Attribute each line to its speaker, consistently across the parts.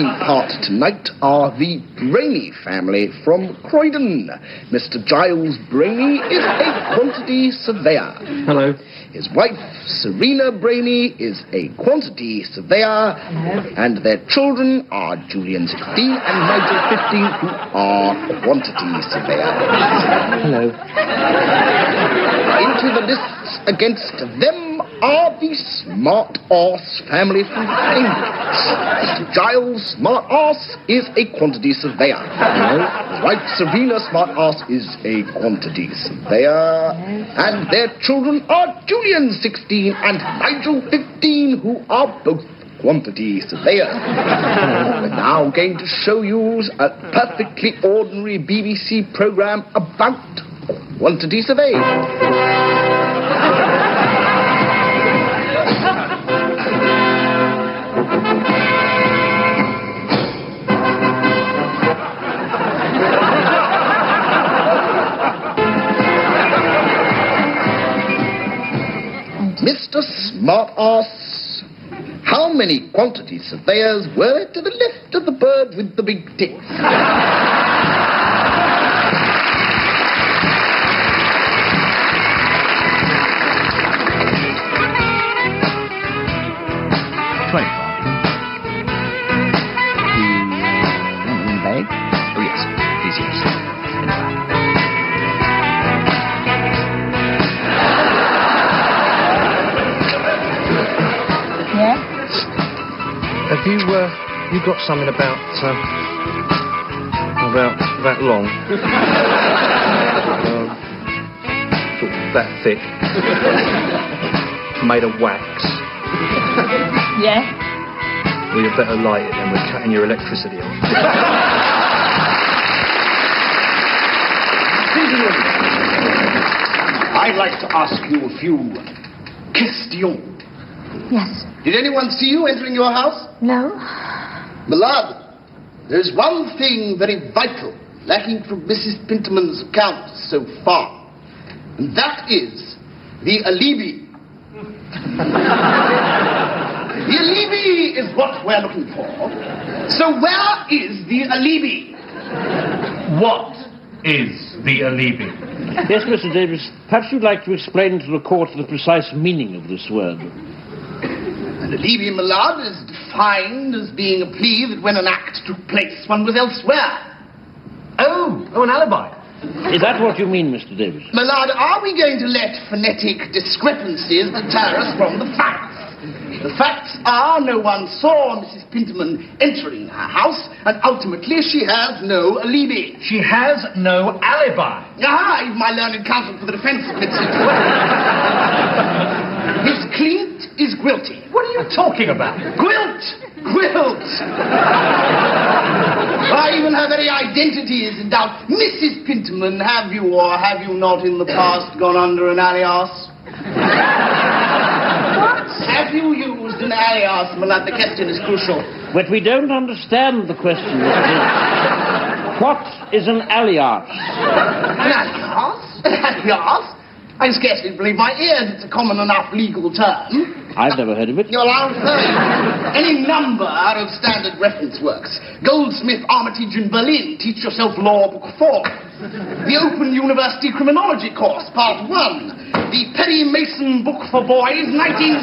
Speaker 1: Part tonight are the Brainy family from Croydon. Mr. Giles Brainy is a quantity surveyor.
Speaker 2: Hello.
Speaker 1: His wife, Serena Brainy, is a quantity surveyor.
Speaker 3: Hello.
Speaker 1: And their children are Julian 16 and Nigel 15, who are quantity surveyors.
Speaker 2: Hello.
Speaker 1: Into the lists against them are the Smart Arse family from Cambridge. Mr. Giles Smart Arse is a quantity surveyor. His wife Serena Smart Arse is a quantity surveyor. And their children are Julian 16 and Nigel 15, who are both quantity surveyors. We're now going to show you a perfectly ordinary BBC programme about quantity surveying. Mr. Smart-Ass, how many quantity surveyors were to the left of the bird with the big tick?
Speaker 4: 25. In the bag? Oh, yes. Please, yes.
Speaker 3: Yeah?
Speaker 2: Have you got something about that long? Sort of that thick? Made of wax?
Speaker 3: Yeah?
Speaker 2: Well, you better light it then, we're cutting your electricity off.
Speaker 1: I'd like to ask you a few questions.
Speaker 3: Yes.
Speaker 1: Did anyone see you entering your house?
Speaker 3: No?
Speaker 1: Millard, there's one thing very vital lacking from Mrs. Pinterman's account so far, and that is the alibi. The alibi is what we're looking for. So where is the alibi?
Speaker 5: What is the alibi?
Speaker 6: Yes, Mr. Davis, perhaps you'd like to explain to the court the precise meaning of this word.
Speaker 1: An alibi, Millard, is defined as being a plea that when an act took place, one was elsewhere.
Speaker 5: Oh, an alibi.
Speaker 6: Is that what you mean, Mr. Davis?
Speaker 1: Millard, are we going to let phonetic discrepancies deter us from the facts? The facts are no one saw Mrs. Pinterman entering her house, and ultimately she has no alibi.
Speaker 5: She has no alibi.
Speaker 1: Ah, even my learned counsel for the defense admits it. Miss Clint is guilty.
Speaker 5: What are you talking about?
Speaker 1: Gwilt! Why, even her very identity is in doubt. Mrs. Pinterman, have you or have you not in the past gone under an alias? Have you used an alias, Millard? The question is crucial.
Speaker 6: But we don't understand the question, Mr. Davis. What is an alias?
Speaker 1: An alias? An alias? I can scarcely believe my ears. It's a common enough legal term.
Speaker 6: I've never heard of it.
Speaker 1: You'll any number of standard reference works. Goldsmith, Armitage, and Berlin. Teach yourself law, book 4. The Open University Criminology course, part 1. The Perry Mason book for boys, 1962.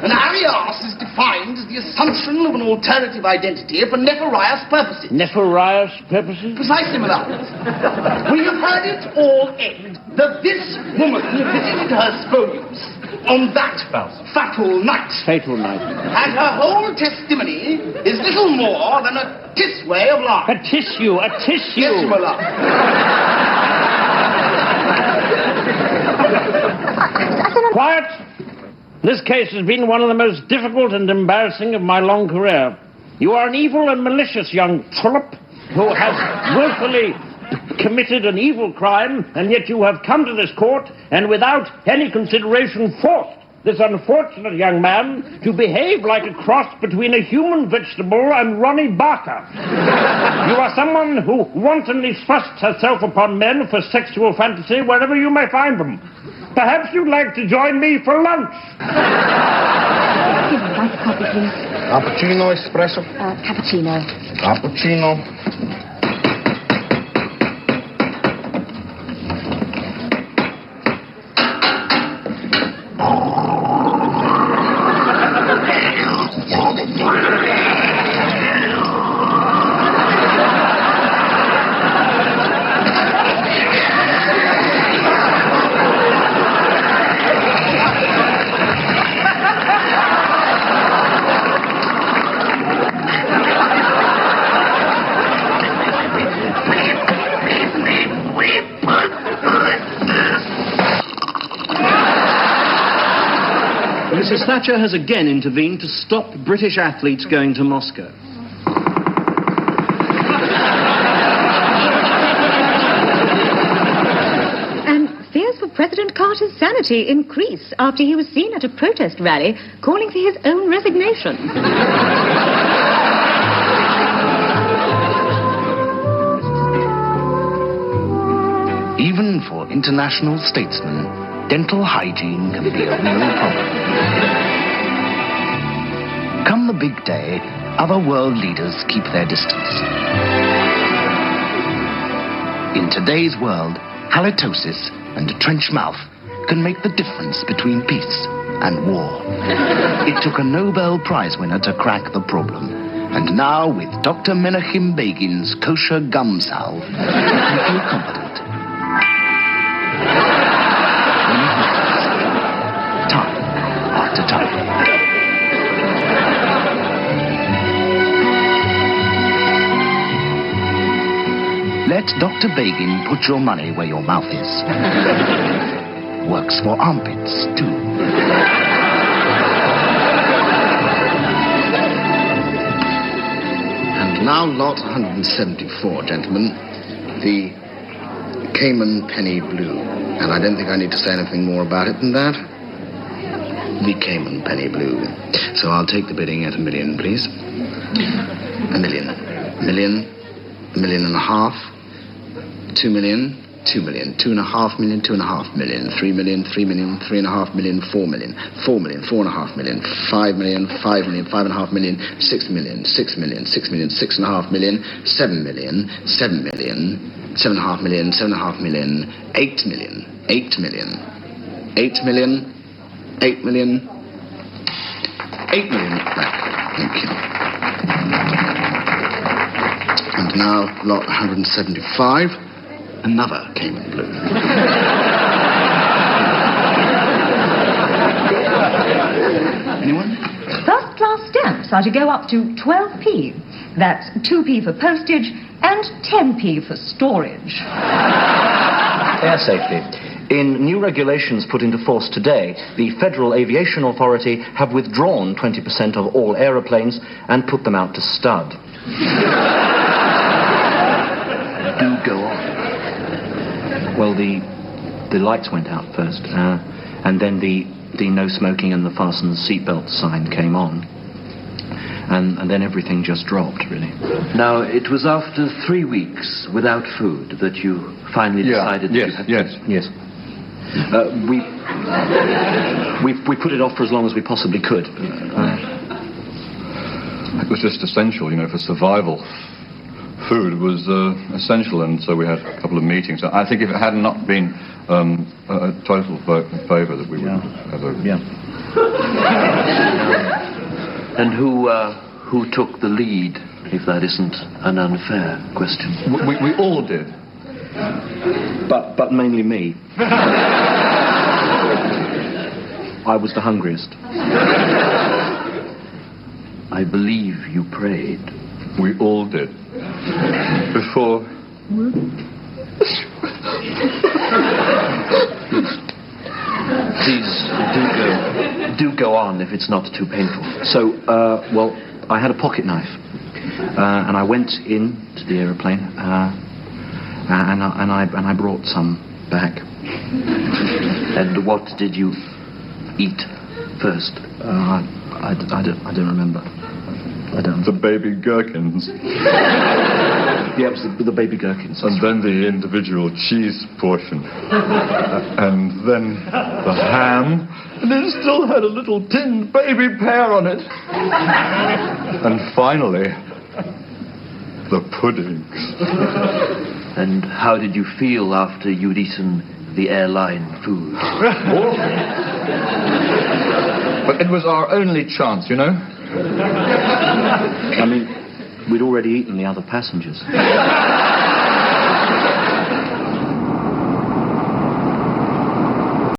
Speaker 1: An alias is defined as the assumption of an alternative identity for nefarious purposes.
Speaker 6: Nefarious purposes?
Speaker 1: Precisely, Millard. We have heard it all end. That this woman visited her spoliums on that fatal night.
Speaker 6: Fatal night.
Speaker 1: And her whole testimony is little more than a tissue of lying.
Speaker 6: A tissue.
Speaker 1: Yes, Millard.
Speaker 6: Quiet! This case has been one of the most difficult and embarrassing of my long career. You are an evil and malicious young trollop who has willfully committed an evil crime, and yet you have come to this court and without any consideration forced this unfortunate young man to behave like a cross between a human vegetable and Ronnie Barker. You are someone who wantonly thrusts herself upon men for sexual fantasy wherever you may find them. Perhaps you'd like to join me for lunch.
Speaker 3: Iced coffee, please.
Speaker 1: Cappuccino, espresso.
Speaker 3: Cappuccino.
Speaker 1: Cappuccino.
Speaker 2: Mrs. Thatcher has again intervened to stop British athletes going to Moscow.
Speaker 3: And fears for President Carter's sanity increase after he was seen at a protest rally calling for his own resignation.
Speaker 1: Even for international statesmen, dental hygiene can be a real problem. Come the big day, other world leaders keep their distance. In today's world, halitosis and a trench mouth can make the difference between peace and war. It took a Nobel Prize winner to crack the problem. And now, with Dr. Menachem Begin's kosher gum salve, you can feel confident. Time after time. Let Dr. Begin put your money where your mouth is. Works for armpits, too. And now lot 174, gentlemen. The Cayman Penny Blue. And I don't think I need to say anything more about it than that. The Cayman Penny Blue. So I'll take the bidding at $1 million, please. $1 million. $1 million. $1.5 million. $2 million. $2 million. $2.5 million. $2.5 million. $3 million. $3 million. $3.5 million. $4 million. $4 million. $4.5 million. $5 million. $5 million. $5.5 million. $6 million. $6 million. $6 million. $6.5 million. $7 million. $7 million. $7.5 million. $7.5 million. $8 million. $8 million. $8 million. $8 million. $8 million back. Thank you. And now, lot 175, another Cayman Blue. Anyone?
Speaker 3: First class stamps are to go up to 12p. That's 2p for postage and 10p for storage.
Speaker 2: Air safety. In new regulations put into force today, the Federal Aviation Authority have withdrawn 20% of all aeroplanes and put them out to stud. Do go on. Well, the lights went out first, and then the no smoking and the fasten seatbelt sign came on. And then everything just dropped, really.
Speaker 7: Now, it was after 3 weeks without food that you finally decided that you had
Speaker 2: Yes. We put it off for as long as we possibly could.
Speaker 8: It was just essential, for survival. Food was essential, and so we had a couple of meetings. I think if it had not been a total vote in favour, that we would have voted.
Speaker 2: Yeah.
Speaker 7: And who took the lead, if that isn't an unfair question?
Speaker 8: We all did.
Speaker 2: But mainly me. I was the hungriest.
Speaker 7: I believe you prayed.
Speaker 8: We all did. Before...
Speaker 7: Please, do go on if it's not too painful.
Speaker 2: So, I had a pocket knife, and I went into the aeroplane, and I brought some back.
Speaker 7: And what did you eat first?
Speaker 2: I don't remember. I don't.
Speaker 8: The baby gherkins.
Speaker 7: Yeah, it was the baby gherkins.
Speaker 8: And then the individual cheese portion. And then the ham. And it still had a little tin baby pear on it. And finally, the puddings.
Speaker 7: And how did you feel after you'd eaten the airline food?
Speaker 8: But it was our only chance, you know?
Speaker 2: I mean, we'd already eaten the other passengers.